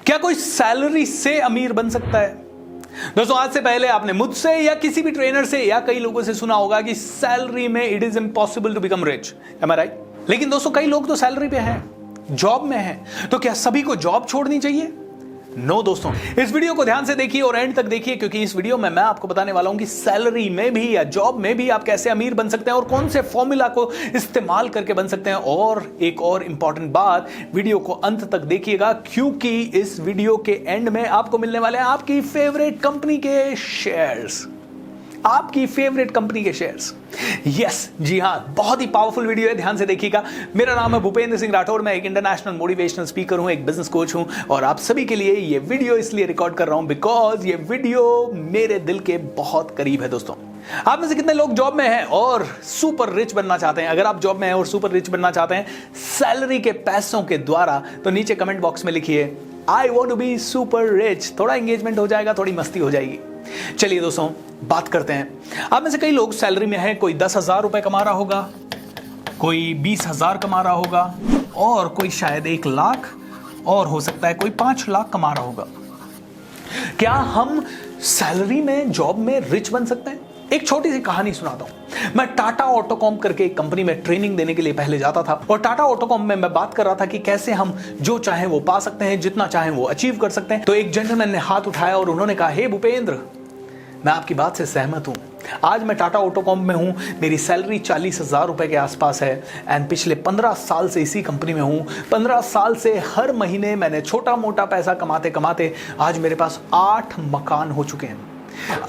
क्या कोई सैलरी से अमीर बन सकता है? दोस्तों, आज से पहले आपने मुझसे या किसी भी ट्रेनर से या कई लोगों से सुना होगा कि सैलरी में it is impossible to become rich. Am I right? लेकिन दोस्तों, कई लोग तो सैलरी पे हैं, जॉब में हैं, तो क्या सभी को जॉब छोड़नी चाहिए? नो दोस्तों, इस वीडियो को ध्यान से देखिए और एंड तक देखिए, क्योंकि इस वीडियो में मैं आपको बताने वाला हूं कि सैलरी में भी या जॉब में भी आप कैसे अमीर बन सकते हैं और कौन से फॉर्मूला को इस्तेमाल करके बन सकते हैं। और एक और इंपॉर्टेंट बात, वीडियो को अंत तक देखिएगा, क्योंकि इस वीडियो के एंड में आपको मिलने वाले हैं आपकी फेवरेट कंपनी के शेयर्स। आपकी फेवरेट कंपनी के शेयर्स। यस, जी हां, बहुत ही पावरफुल वीडियो है, ध्यान से देखिएगा। मेरा नाम है भूपेंद्र सिंह राठौर, मैं एक इंटरनेशनल मोटिवेशनल स्पीकर हूं, एक बिजनेस कोच हूं, और आप सभी के लिए ये वीडियो इसलिए रिकॉर्ड कर रहा हूं बिकॉज ये वीडियो मेरे दिल के बहुत करीब है। दोस्तों, आप में से कितने लोग जॉब में हैं और सुपर रिच बनना चाहते हैं? अगर आप जॉब में हैं और सुपर रिच बनना चाहते हैं सैलरी के पैसों के द्वारा, तो नीचे कमेंट बॉक्स में लिखिए I want to be super rich. थोड़ा एंगेजमेंट हो जाएगा, थोड़ी मस्ती हो जाएगी। चलिए दोस्तों, बात करते हैं। आप में से कई लोग सैलरी में हैं, कोई 10,000 रुपए कमा रहा होगा, कोई 20,000 कमा रहा होगा, और कोई शायद 1 लाख, और हो सकता है कोई 5 लाख कमा रहा होगा। क्या हम सैलरी में, जॉब में रिच बन सकते हैं? एक छोटी सी कहानी सुनाता हूं। मैं टाटा ऑटोकॉम करके एक कंपनी में ट्रेनिंग देने के लिए पहले जाता था, और टाटा ऑटोकॉम में मैं बात कर रहा था कि कैसे हम जो चाहें वो पा सकते हैं, जितना चाहें वो अचीव कर सकते हैं। तो एक जेंटलमैन ने हाथ उठाया और उन्होंने कहा, हे भूपेंद्र, मैं आपकी बात से सहमत हूं। आज मैं टाटा ऑटोकॉम में हूं, मेरी सैलरी 40,000 रुपए के आसपास है, एंड पिछले 15 साल से इसी कंपनी में हूं। 15 साल से हर महीने मैंने छोटा मोटा पैसा कमाते कमाते आज मेरे पास 8 मकान हो चुके हैं।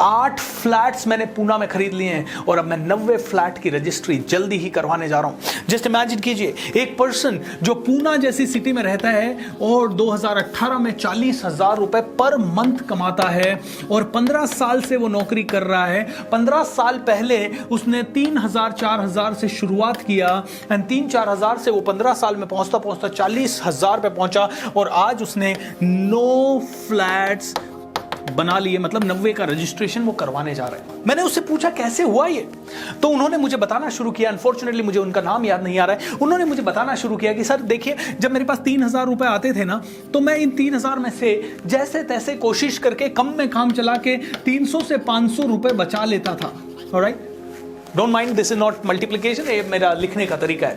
8 फ्लैट्स मैंने पूना में खरीद लिए हैं, और अब मैं 90 फ्लैट की रजिस्ट्री जल्दी ही करवाने जा रहा हूं। जस्ट इमेजिन कीजिए, एक पर्सन जो पूना जैसी सिटी में रहता है और 2018 में 40,000 रुपए पर मंथ कमाता है, और 15 साल से वो नौकरी कर रहा है। 15 साल पहले उसने 3,000 4,000 से शुरुआत किया, एंड 3-4 हजार से वो 15 साल में पहुंचता पहुंचता 40,000 पे पहुंचा, और आज उसने 9 फ्लैट्स बना लिए, मतलब 90 का रजिस्ट्रेशन वो करवाने जा रहे हैं। मैंने उससे पूछा कैसे हुआ ये, तो उन्होंने मुझे बताना शुरू किया। अनफॉर्चुनेटली मुझे उनका नाम याद नहीं आ रहा है। उन्होंने मुझे बताना शुरू किया कि सर देखिए, जब मेरे पास 3,000 रुपए आते थे ना, तो मैं इन 3,000 में से जैसे तैसे कोशिश करके कम में काम चला के 300 से 500 रुपए बचा लेता था। Alright, don't mind, this is not multiplication, ये मेरा लिखने का तरीका है।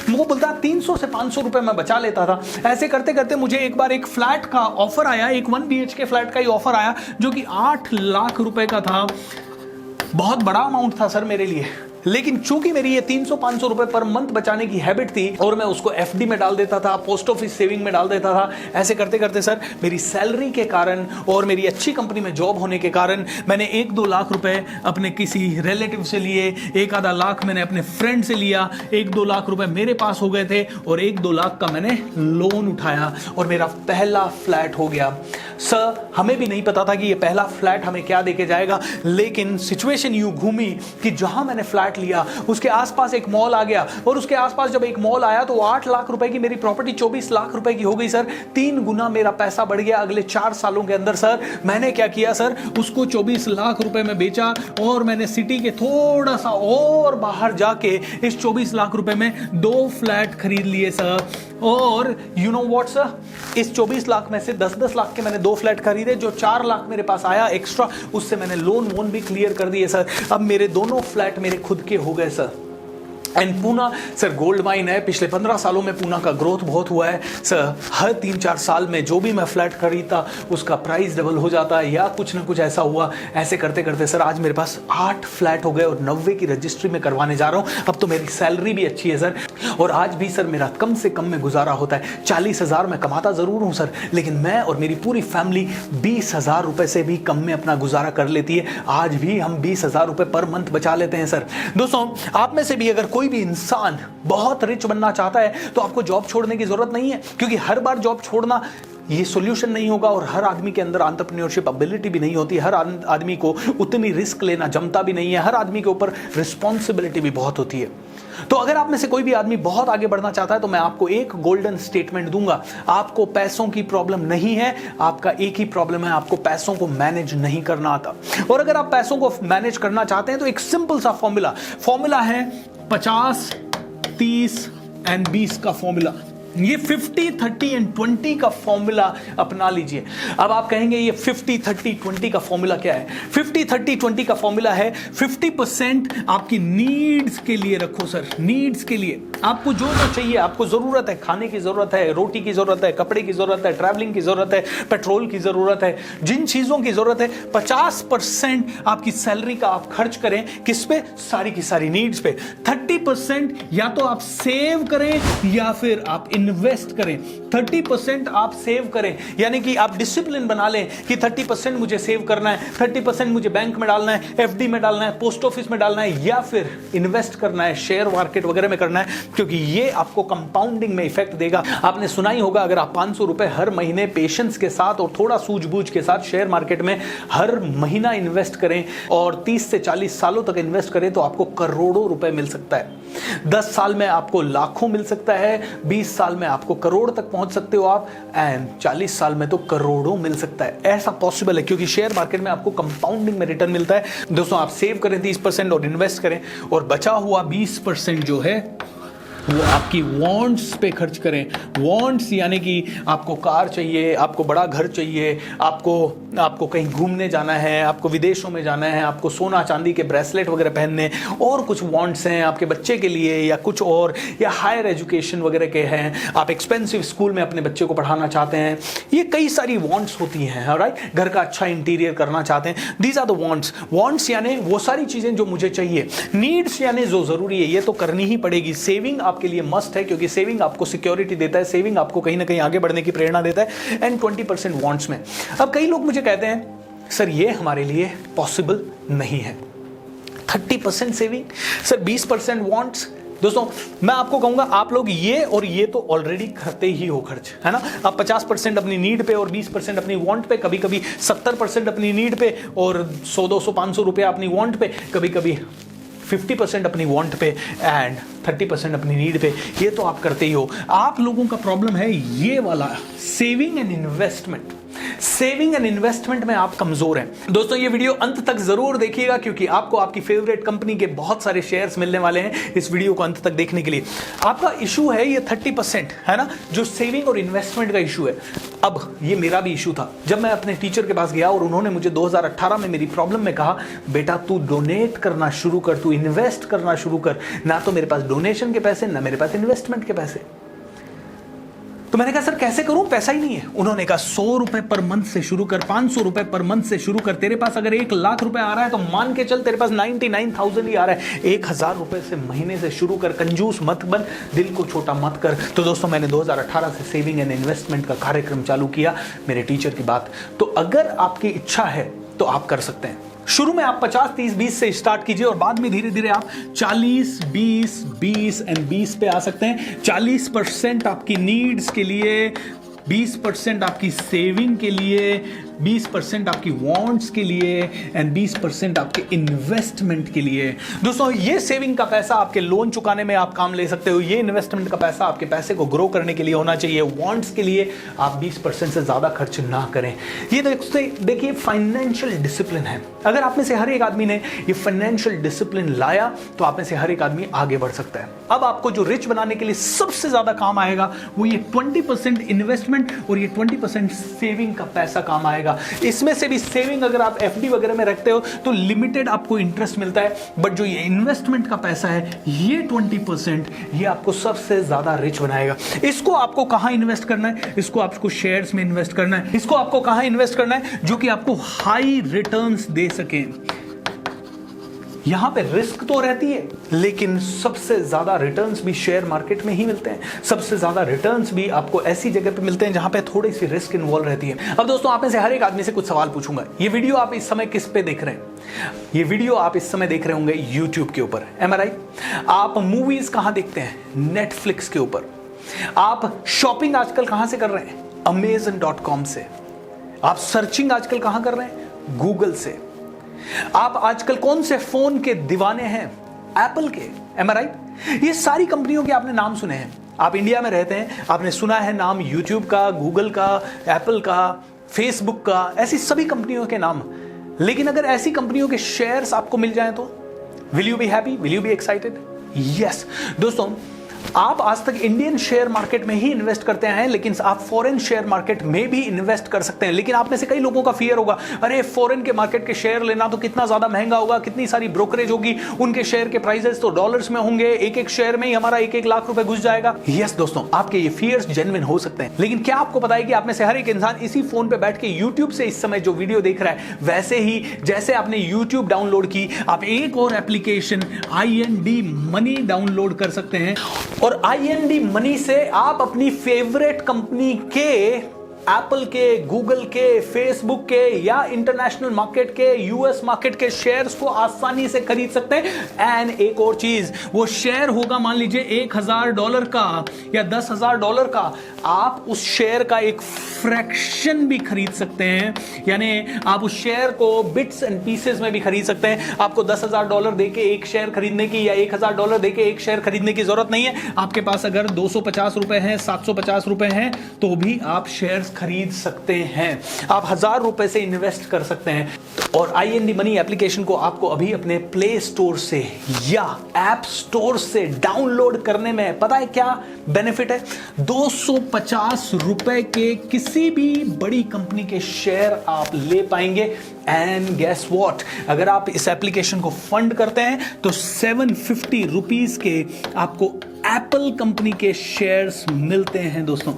वो बोलता 300 से 500 रुपए मैं बचा लेता था। ऐसे करते करते मुझे एक बार एक फ्लैट का ऑफर आया, एक 1 BHK फ्लैट का ही ऑफर आया, जो कि 8 लाख रुपए का था। बहुत बड़ा अमाउंट था सर मेरे लिए, लेकिन चूंकि मेरी ये 300-500 रुपए पर मंथ बचाने की हैबिट थी, और मैं उसको FD में डाल देता था, पोस्ट ऑफिस सेविंग में डाल देता था। ऐसे करते करते सर मेरी सैलरी के कारण और मेरी अच्छी कंपनी में जॉब होने के कारण मैंने 1-2 लाख रुपए अपने किसी रिलेटिव से लिए, 1-आधा लाख मैंने अपने फ्रेंड से लिया, 1-2 लाख रुपए मेरे पास हो गए थे, और 1-2 लाख का मैंने लोन उठाया, और मेरा पहला फ्लैट हो गया। सर, हमें भी नहीं पता था कि ये पहला फ्लैट हमें क्या देके जाएगा, लेकिन सिचुएशन यूं घूमी कि जहां मैंने फ्लैट लिया उसके आसपास एक मॉल आ गया, और उसके आसपास जब एक मॉल आया तो 8 लाख रुपए की मेरी प्रॉपर्टी 24 लाख रुपए की हो गई सर। 3 गुना मेरा पैसा बढ़ गया अगले 4 सालों के अंदर। सर मैंने क्या किया सर, उसको 24 लाख रुपए में बेचा, और मैंने सिटी के थोड़ा सा और बाहर जाके इस 24 लाख रुपए में 2 फ्लैट खरीद लिए सर। और यू नो व्हाट सर, इस 24 लाख में से 10-10 लाख के मैंने 2 फ्लैट खरीदे, जो 4 लाख मेरे पास आया एक्स्ट्रा, उससे मैंने लोन वोन भी क्लियर कर दिए सर। अब मेरे दोनों फ्लैट मेरे खुद के हो गए sir. And Poona sir gold mine है। पिछले 15 सालों में पूना का ग्रोथ बहुत हुआ है सर। हर 3-4 साल में जो भी मैं फ्लैट खरीदता उसका प्राइस डबल हो जाता है, या कुछ ना कुछ ऐसा हुआ। ऐसे करते करते सर आज मेरे पास 8 फ्लैट हो गए, और 90 की रजिस्ट्री में करवाने जा रहा हूं। अब तो मेरी सैलरी भी अच्छी है सर, और आज भी सर मेरा कम से कम में गुजारा होता है। 40,000 में कमाता जरूर हूं सर, लेकिन मैं और मेरी पूरी फैमिली 20,000 रुपए से भी कम में अपना गुजारा कर लेती है। आज भी हम 20,000 रुपए पर मंथ बचा लेते हैं सर। दोस्तों, आप में से भी अगर कोई भी इंसान बहुत रिच बनना चाहता है तो आपको जॉब छोड़ने की जरूरत नहीं है, क्योंकि हर बार जॉब छोड़ना ये सॉल्यूशन नहीं होगा, और हर आदमी के अंदर एंटरप्रेन्योरशिप एबिलिटी भी नहीं होती। हर आदमी को उतनी रिस्क लेना जमता भी नहीं है। हर आदमी के ऊपर रिस्पॉन्सिबिलिटी भी बहुत होती है। तो अगर आप में से कोई भी आदमी बहुत आगे बढ़ना चाहता है तो मैं आपको एक गोल्डन स्टेटमेंट दूंगा। आपको पैसों की प्रॉब्लम नहीं है, आपका एक ही प्रॉब्लम है, आपको पैसों को मैनेज नहीं करना आता। और अगर आप पैसों को मैनेज करना चाहते हैं तो एक सिंपल सा फॉर्मूला है 50, 30 एंड 20 का फॉर्मूला। ये 50-30-20 का फॉर्मूला अपना लीजिए। अब आप कहेंगे ये 50-30-20 का फॉर्मूला क्या है? 50-30-20 का फॉर्मूला है 50% आपकी नीड्स के लिए रखो सर, नीड्स के लिए। आपको जो जो चाहिए, आपको जरूरत है, खाने की जरूरत है, रोटी की जरूरत है, कपड़े की जरूरत है, ट्रैवलिंग की जरूरत है, पेट्रोल की जरूरत है, जिन चीजों की जरूरत है 50% आपकी सैलरी का आप खर्च करें किस पे? सारी की सारी नीड्स पे। 30% या तो आप सेव करें या फिर आप इन्वेस्ट करें। 30% आप सेव करें, यानी कि आप डिसिप्लिन बना लें कि 30% मुझे सेव करना है, 30% मुझे बैंक में डालना है, एफडी में डालना है, पोस्ट ऑफिस में डालना है, या फिर इन्वेस्ट करना है, शेयर मार्केट वगैरह में करना है, क्योंकि ये आपको कंपाउंडिंग में इफेक्ट देगा। आपने सुना ही होगा, अगर आप 500 रुपए हर महीने पेशेंस के साथ और थोड़ा सूझबूझ के साथ शेयर मार्केट में हर महीना इन्वेस्ट करें और 30 से 40 सालों तक इन्वेस्ट करें तो आपको करोड़ों रुपए मिल सकता है। 10 साल में आपको लाखों मिल सकता है, 20 साल में आपको करोड़ तक पहुंच सकते हो आप, एंड 40 साल में तो करोड़ों मिल सकता है। ऐसा पॉसिबल है क्योंकि शेयर मार्केट में आपको कंपाउंडिंग में रिटर्न मिलता है। दोस्तों, आप सेव करें 30% और इन्वेस्ट करें, और बचा हुआ 20% जो है वो आपकी वॉन्ट्स पे खर्च करें। वॉन्ट्स यानी कि आपको कार चाहिए, आपको बड़ा घर चाहिए, आपको कहीं घूमने जाना है, आपको विदेशों में जाना है, आपको सोना चांदी के ब्रेसलेट वगैरह पहनने, और कुछ वॉन्ट्स हैं आपके बच्चे के लिए या कुछ और, या हायर एजुकेशन वगैरह के हैं, आप एक्सपेंसिव स्कूल में अपने बच्चे को पढ़ाना चाहते हैं। ये कई सारी वॉन्ट्स होती हैं, राइट? घर का अच्छा इंटीरियर करना चाहते हैं। These are the wants. Wants यानी वो सारी चीजें जो मुझे चाहिए। नीड्स यानी जो जरूरी है, ये तो करनी ही पड़ेगी। सेविंग आपके लिए मस्ट है क्योंकि सेविंग आपको सिक्योरिटी देता है, सेविंग आपको कहीं ना कहीं आगे बढ़ने की प्रेरणा देता है। एंड 20% वांट्स में। अब कई लोग मुझे कहते हैं सर ये हमारे लिए पॉसिबल नहीं है। 30% सेविंग सर, 20% वांट्स। दोस्तों, मैं आपको कहूंगा आप लोग ये और ये तो ऑलरेडी करते ही हो खर्च, है ना? आप 50% अपनी नीड पे और 20% अपनी वांट पे, कभी कभी 70% अपनी नीड पे और 100, 200, 500 रुपया अपनी वांट पे, कभी कभी 50% अपनी वांट पे एंड 30% अपनी नीड पे। ये तो आप करते ही हो। आप लोगों का प्रॉब्लम है ये वाला, saving and investment. Saving and investment में आप कमजोर हैं। दोस्तों, ये वीडियो अंत तक जरूर देखिएगा क्योंकि आपको आपकी फेवरेट कंपनी के बहुत सारे शेयर्स मिलने वाले हैं इस वीडियो को अंत तक देखने के लिए। आपका इशू है ये 30%, है ना, जो सेविंग और इन्वेस्टमेंट का इशू है। अब ये मेरा भी इशू था। जब मैं अपने टीचर के पास गया और उन्होंने मुझे 2018 में मेरी प्रॉब्लम में कहा, बेटा तू डोनेट करना शुरू कर, तू इन्वेस्ट करना शुरू कर। ना तो मेरे पास डोनेशन के पैसे, ना मेरे पास इन्वेस्टमेंट के पैसे। तो मैंने कहा सर कैसे करूं, पैसा ही नहीं है। उन्होंने कहा 100 रुपए पर मंथ से शुरू कर, 500 रुपए पर मंथ से शुरू कर। तेरे पास अगर 1 लाख रुपए आ रहा है तो मान के चल तेरे पास 99,000 ही आ रहा है। 1,000 रुपए से महीने से शुरू कर, कंजूस मत बन, दिल को छोटा मत कर। तो दोस्तों, मैंने 2018 से सेविंग एंड इन्वेस्टमेंट का कार्यक्रम चालू किया, मेरे टीचर की बात। तो अगर आपकी इच्छा है तो आप कर सकते हैं। शुरू में आप 50, 30, 20 से स्टार्ट कीजिए और बाद में धीरे धीरे आप 40, 20, 20 एंड 20 पे आ सकते हैं। 40% आपकी नीड्स के लिए, 20% आपकी सेविंग के लिए, 20% आपकी वांट्स के लिए एंड 20% आपके इन्वेस्टमेंट के लिए। दोस्तों, ये सेविंग का पैसा आपके लोन चुकाने में आप काम ले सकते हो। ये इन्वेस्टमेंट का पैसा आपके पैसे को ग्रो करने के लिए होना चाहिए। वांट्स के लिए आप 20% से ज्यादा खर्च ना करें। ये देखिए फाइनेंशियल डिसिप्लिन है। अगर आप में से हर एक आदमी ने ये फाइनेंशियल डिसिप्लिन लाया तो आप में से हर एक आदमी आगे बढ़ सकता है। अब आपको जो रिच बनाने के लिए सबसे ज्यादा काम आएगा वो ये 20% इन्वेस्टमेंट और ये 20% सेविंग का पैसा काम आएगा। इसमें से भी सेविंग अगर आप एफडी वगैरह में रखते हो तो लिमिटेड आपको इंटरेस्ट मिलता है, बट जो ये इन्वेस्टमेंट का पैसा है ये 20%, ये आपको सबसे ज्यादा रिच बनाएगा। इसको आपको कहां इन्वेस्ट करना है? इसको आपको शेयर्स में इन्वेस्ट करना है। इसको आपको कहां इन्वेस्ट करना है? जो कि आपको हाई रिटर्न्स दे सके। यहां पे रिस्क तो रहती है लेकिन सबसे ज्यादा रिटर्न्स भी शेयर मार्केट में ही मिलते हैं। सबसे ज्यादा रिटर्न्स भी आपको ऐसी जगह पे मिलते हैं जहां पे थोड़ी सी रिस्क इन्वॉल्व रहती है। अब दोस्तों, आप में से हर एक आदमी से कुछ सवाल पूछूंगा। ये वीडियो आप इस समय किस पे देख रहे हैं? ये वीडियो आप इस समय देख रहे होंगे यूट्यूब के ऊपर, एम आई राइट? आप मूवीज कहां देखते हैं? नेटफ्लिक्स के ऊपर। आप शॉपिंग आजकल कहां से कर रहे हैं? Amazon.com से। आप सर्चिंग आजकल कहां कर रहे हैं? गूगल से। आप आजकल कौन से फोन के दीवाने हैं? एप्पल के, एम आई राइट? ये सारी कंपनियों के आपने नाम सुने हैं। आप इंडिया में रहते हैं, आपने सुना है नाम यूट्यूब का, गूगल का, एप्पल का, फेसबुक का, ऐसी सभी कंपनियों के नाम। लेकिन अगर ऐसी कंपनियों के शेयर्स आपको मिल जाएं तो will you be happy? Will you be excited? Yes दोस्तों, आप आज तक इंडियन शेयर मार्केट में ही इन्वेस्ट करते हैं, लेकिन आप फॉरेन शेयर मार्केट में भी इन्वेस्ट कर सकते हैं। लेकिन आप में से कई लोगों का फियर होगा, अरे फॉरेन के मार्केट के शेयर लेना तो कितना ज्यादा महंगा होगा, कितनी सारी ब्रोकरेज होगी, उनके शेयर के प्राइसेस तो डॉलर्स में होंगे, एक एक शेयर में ही हमारा 1-1 लाख रुपए घुस जाएगा। यस दोस्तों, आपके ये फियर्स जेन्युइन हो सकते हैं, लेकिन क्या आपको पता है कि आप में से हर एक इंसान इसी फोन पे बैठ के YouTube से इस समय जो वीडियो देख रहा है, वैसे ही जैसे आपने YouTube डाउनलोड की, आप एक और एप्लीकेशन IND मनी डाउनलोड कर सकते हैं, और IND मनी से आप अपनी फेवरेट कंपनी के एप्पल के, गूगल के, फेसबुक के या इंटरनेशनल मार्केट के, US मार्केट के शेयर्स को आसानी से खरीद सकते हैं। एंड एक और चीज, वो शेयर होगा मान लीजिए $1000 का या $10,000 का, आप उस शेयर का एक फ्रैक्शन भी खरीद सकते हैं, यानी आप उस शेयर को बिट्स एंड पीसेस में भी खरीद सकते हैं। आपको $10,000 देके एक शेयर खरीदने की या $1000 देके एक शेयर खरीदने की जरूरत नहीं है। आपके पास अगर 250 रुपए हैं, 750 रुपए हैं, तो भी आप शेयर खरीद सकते हैं। आप $1000 से इन्वेस्ट कर सकते हैं। और IND मनी एप्लीकेशन को आपको अभी अपने प्ले स्टोर से या ऐप स्टोर से डाउनलोड करने में पता है क्या बेनिफिट है? 250 रुपए के किसी भी बड़ी कंपनी के शेयर आप ले पाएंगे। एंड गेस व्हाट, अगर आप इस एप्लीकेशन को फंड करते हैं तो 750 रुपीज के आपको एप्पल कंपनी के शेयर्स मिलते हैं। दोस्तों,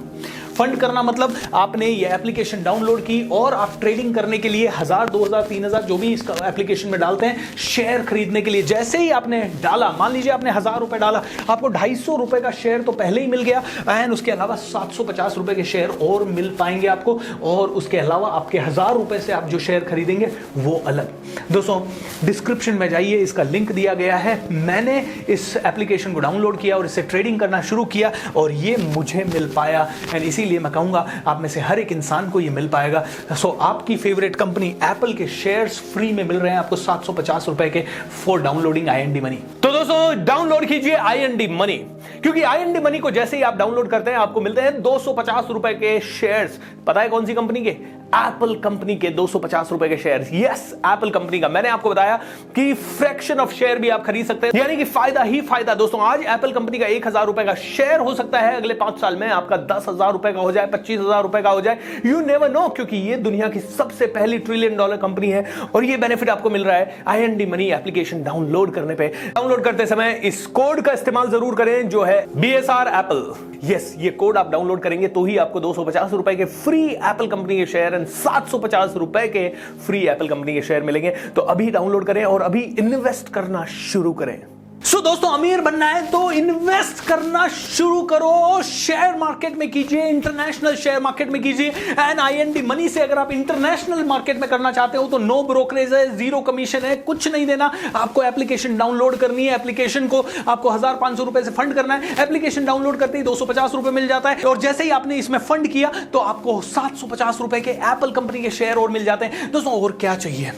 फंड करना मतलब आपने ये एप्लीकेशन डाउनलोड की और आप ट्रेडिंग करने के लिए 1000, 2000, 3000 जो भी इस एप्लीकेशन में डालते हैं शेयर खरीदने के लिए, जैसे ही आपने डाला, मान लीजिए आपने 1000 रुपए डाला, आपको 250 रुपए का शेयर तो पहले ही मिल गया, एंड उसके अलावा 750 रुपए के शेयर और मिल पाएंगे आपको, और उसके अलावा आपके 1000 रुपए से आप जो शेयर खरीदेंगे वो अलग। दोस्तों, डिस्क्रिप्शन में जाइए, इसका लिंक दिया गया है। मैंने इस एप्लीकेशन को डाउनलोड किया और इससे ट्रेडिंग करना शुरू किया और ये मुझे मिल पाया, एंड इसीलिए मैं कहूंगा आप में से हर एक इंसान को ये मिल पाएगा। सो आपकी फेवरेट कंपनी एप्पल के शेयर्स फ्री में मिल रहे हैं आपको 750 रुपए के फॉर डाउनलोडिंग IND मनी। तो दोस्तों, डाउनलोड कीजिए IND मनी, क्योंकि IND मनी को जैसे ही आप डाउनलोड करते हैं आपको मिलते हैं 250 रुपए के शेयर्स। पता है कौन सी कंपनी के? एप्पल कंपनी के 250 रुपए के शेयर्स। यस, एप्पल कंपनी का। मैंने आपको बताया कि फ्रैक्शन ऑफ शेयर भी आप खरीद सकते हैं, यानी कि फायदा ही फायदा। दोस्तों, आज एप्पल कंपनी का 1000 रुपए का शेयर हो सकता है अगले 5 साल में आपका 10,000 रुपए का हो जाए, 25,000 रुपए का हो जाए। यू नेवर नो, क्योंकि ये दुनिया की सबसे पहली $1 ट्रिलियन कंपनी है और ये बेनिफिट आपको मिल रहा है IND मनी एप्लीकेशन डाउनलोड करने पे। डाउनलोड करते समय इस कोड का इस्तेमाल जरूर करें जो है BSR एप्पल। यस, ये कोड आप डाउनलोड करेंगे तो ही आपको 250 रुपए के फ्री एप्पल कंपनी के शेयर एंड 750 रुपए के फ्री एप्पल कंपनी के शेयर मिलेंगे। तो अभी डाउनलोड करें और अभी इन्वेस्ट करना शुरू करें। सो दोस्तों, अमीर बनना है तो इन्वेस्ट करना शुरू करो। शेयर मार्केट में कीजिए, इंटरनेशनल शेयर मार्केट में कीजिए। एंड IND मनी से अगर आप इंटरनेशनल मार्केट में करना चाहते हो तो नो ब्रोकरेज है, 0 कमीशन है, कुछ नहीं देना। आपको एप्लीकेशन डाउनलोड करनी है, एप्लीकेशन को आपको 1500 रुपए से फंड करना है। एप्लीकेशन डाउनलोड करते ही 250 रुपए मिल जाता है, और जैसे ही आपने इसमें फंड किया तो आपको 750 रुपए के एप्पल कंपनी के शेयर और मिल जाते हैं। दोस्तों, और क्या चाहिए?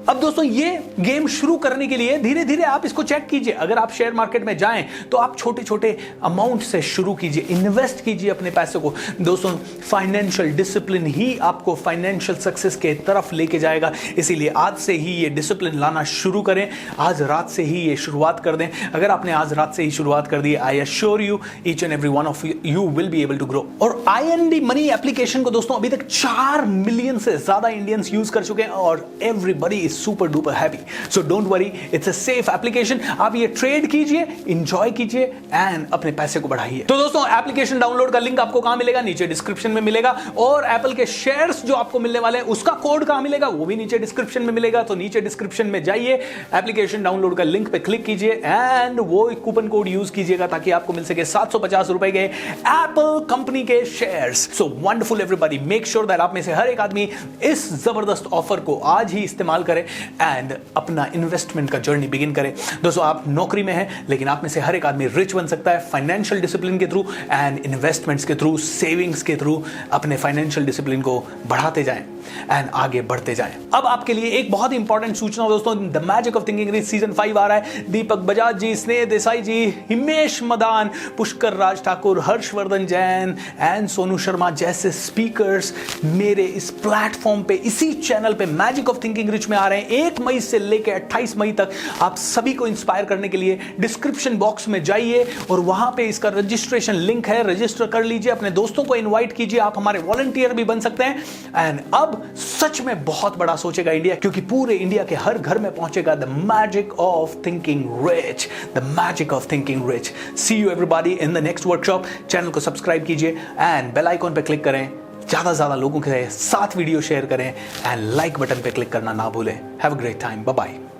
अब दोस्तों, ये गेम शुरू करने के लिए धीरे धीरे आप इसको चेक कीजिए। अगर आप शेयर मार्केट में जाएं तो आप छोटे छोटे अमाउंट से शुरू कीजिए, इन्वेस्ट कीजिए अपने पैसे को। दोस्तों, फाइनेंशियल डिसिप्लिन ही आपको फाइनेंशियल सक्सेस के तरफ लेके जाएगा। इसीलिए आज से ही ये डिसिप्लिन लाना शुरू करें, आज रात से ही ये शुरुआत कर दें। अगर आपने आज रात से ही शुरुआत कर दी, I assure you each and every one of you will be able to grow. और IND मनी एप्लीकेशन को दोस्तों अभी तक 4 मिलियन से ज्यादा इंडियंस यूज कर चुके हैं और everybody super duper happy. So don't worry, it's a safe application. आप ये ट्रेड कीजिए, एंजॉय कीजिए एंड अपने पैसे को बढ़ाइए। तो दोस्तों, एप्लीकेशन डाउनलोड का लिंक आपको कहां मिलेगा? नीचे डिस्क्रिप्शन में मिलेगा। और एप्पल के शेयर्स जो आपको मिलने वाले हैं उसका कोड कहां मिलेगा? वो भी नीचे डिस्क्रिप्शन में मिलेगा। तो नीचे डिस्क्रिप्शन में जाइए, एप्लीकेशन डाउनलोड का लिंक पे क्लिक कीजिए एंड वो कूपन कोड यूज कीजिएगा ताकि आपको मिल सके 750 रुपए के एप्पल कंपनी के shares. So wonderful everybody, make sure that आप में से हर एक आदमी इस जबरदस्त ऑफर को आज ही इस्तेमाल करे एंड अपना इन्वेस्टमेंट का जर्नी बिगिन करें। दोस्तों, आप नौकरी में हैं, लेकिन आप में से हर एक आदमी रिच बन सकता है फाइनेंशियल डिसिप्लिन के थ्रू एंड इन्वेस्टमेंट्स के थ्रू, सेविंग्स के थ्रू। अपने फाइनेंशियल डिसिप्लिन को बढ़ाते जाएं एंड आगे बढ़ते जाएं। अब आपके लिए एक बहुत ही इंपॉर्टेंट सूचना दोस्तों, the magic of thinking rich season 5 आ रहा है। दीपक बजाज जी, स्नेह देसाई जी, हिमेश मदान, पुष्कर राज ठाकुर, हर्षवर्धन जैन एंड सोनू शर्मा जैसे स्पीकर्स मेरे इस प्लेटफॉर्म पे, इसी चैनल पे मैजिक ऑफ थिंकिंग रिच में आ रहे हैं 1 मई से लेकर 28 मई तक आप सभी को इंस्पायर करने के लिए डिस्क्रिप्शन बॉक्स में जाइए और वहां पे इसका रजिस्ट्रेशन लिंक है, रजिस्टर कर लीजिए, अपने दोस्तों को इनवाइट कीजिए, आप हमारे वॉलंटियर भी बन सकते हैं। एंड अब सच में बहुत बड़ा सोचेगा इंडिया, क्योंकि पूरे इंडिया के हर घर में पहुंचेगा the magic of thinking rich, the magic of thinking rich. See you everybody in the next workshop. Channel को सब्सक्राइब कीजिए एंड बेल आइकॉन पे क्लिक करें, ज्यादा से ज्यादा लोगों के साथ वीडियो शेयर करें एंड लाइक बटन पे क्लिक करना ना भूलें। Have a great time, bye bye.